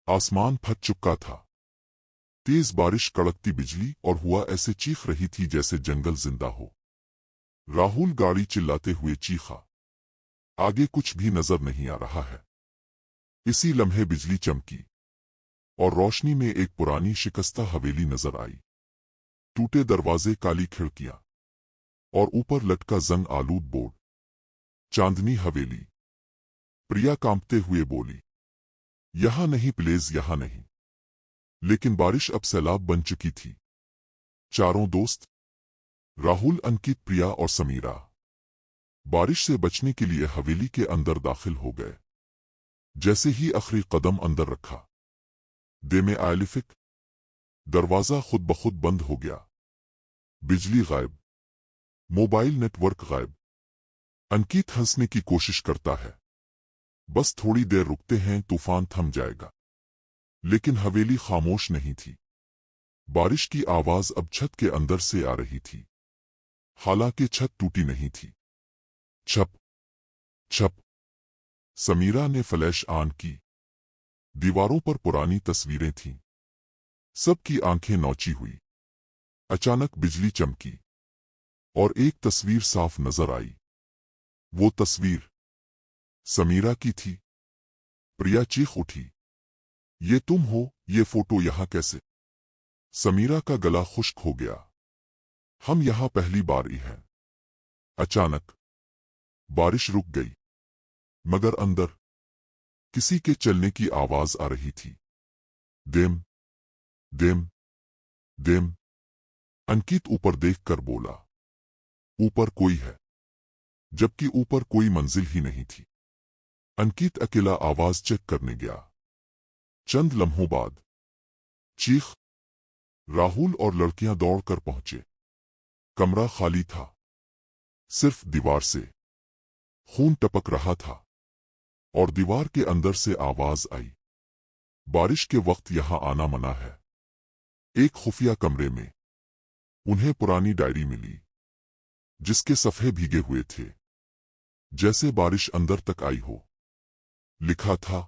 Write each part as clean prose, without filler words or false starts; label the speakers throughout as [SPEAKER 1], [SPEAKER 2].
[SPEAKER 1] आसमान फट चुका था। तेज बारिश, कड़कती बिजली और हुआ ऐसे चीख रही थी जैसे जंगल जिंदा हो। राहुल गाड़ी चिल्लाते हुए चीखा, आगे कुछ भी नजर नहीं आ रहा है। इसी लम्हे बिजली चमकी और रोशनी में एक पुरानी शिकस्ता हवेली नजर आई। टूटे दरवाजे, काली खिड़कियां और ऊपर लटका जंग आलूद बोर्ड। चांदनी हवेली। प्रिया कांपते हुए बोली, यहां नहीं प्लीज, यहां नहीं। लेकिन बारिश अब सैलाब बन चुकी थी। चारों दोस्त, राहुल, अंकित, प्रिया और समीरा, बारिश से बचने के लिए हवेली के अंदर दाखिल हो गए। जैसे ही आखिरी कदम अंदर रखा, दे में आलिफिक, दरवाजा खुद ब खुद बंद हो गया। बिजली गायब, मोबाइल नेटवर्क गायब। अंकित हंसने की कोशिश करता है, बस थोड़ी देर रुकते हैं, तूफान थम जाएगा। लेकिन हवेली खामोश नहीं थी। बारिश की आवाज अब छत के अंदर से आ रही थी। हालांकि छत टूटी नहीं थी। छप छप। समीरा ने फ्लैश ऑन की। दीवारों पर पुरानी तस्वीरें थीं। सबकी आंखें नौची हुई। अचानक बिजली चमकी और एक तस्वीर साफ नजर आई। वो तस्वीर समीरा की थी। प्रिया चीख उठी, ये तुम हो? ये फोटो यहां कैसे? समीरा का गला खुश्क हो गया। हम यहां पहली बार ही हैं। अचानक बारिश रुक गई, मगर अंदर किसी के चलने की आवाज आ रही थी। Them them them. अंकित ऊपर देखकर बोला, ऊपर कोई है, जबकि ऊपर कोई मंजिल ही नहीं थी। अंकित अकेला आवाज चेक करने गया। चंद लम्हों बाद चीख। राहुल और लड़कियां दौड़कर पहुंचे। कमरा खाली था। सिर्फ दीवार से खून टपक रहा था और दीवार के अंदर से आवाज आई, बारिश के वक्त यहां आना मना है। एक खुफिया कमरे में उन्हें पुरानी डायरी मिली, जिसके सफ़े भीगे हुए थे, जैसे बारिश अंदर तक आई हो। लिखा था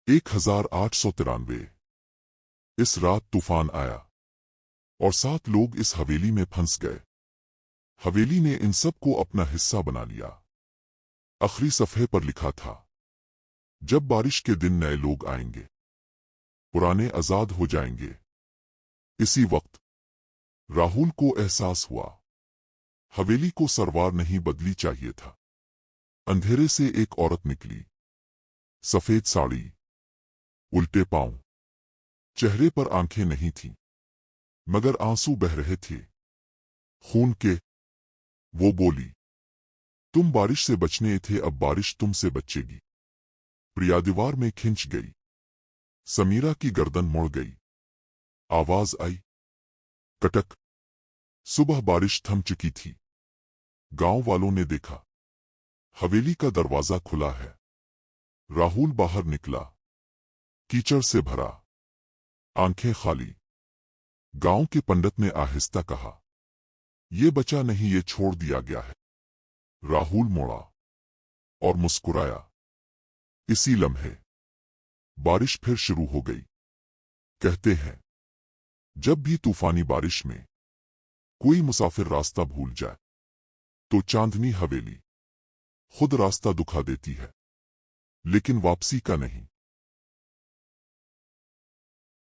[SPEAKER 1] 1893। इस रात तूफान आया और 7 लोग इस हवेली में फंस गए। हवेली ने इन सब को अपना हिस्सा बना लिया। आखिरी सफ़े पर लिखा था, जब बारिश के दिन नए लोग आएंगे, पुराने आजाद हो जाएंगे। इसी वक्त राहुल को एहसास हुआ, हवेली को सरवार नहीं बदली चाहिए था। अंधेरे से एक औरत निकली। सफेद साड़ी, उल्टे पांव, चेहरे पर आंखें नहीं थीं, मगर आंसू बह रहे थे, खून के। वो बोली, तुम बारिश से बचने थे, अब बारिश तुमसे बचेगी। प्रिया दीवार में खिंच गई। समीरा की गर्दन मुड़ गई। आवाज आई, कटक। सुबह बारिश थम चुकी थी। गांव वालों ने देखा, हवेली का दरवाजा खुला है। राहुल बाहर निकला, कीचड़ से भरा, आंखें खाली। गांव के पंडित ने आहिस्ता कहा, ये बचा नहीं, ये छोड़ दिया गया है। राहुल मुड़ा और मुस्कुराया। इसी लम्हे बारिश फिर शुरू हो गई। कहते हैं, जब भी तूफानी बारिश में कोई मुसाफिर रास्ता भूल जाए, तो चांदनी हवेली खुद रास्ता दिखा देती है, लेकिन वापसी का नहीं।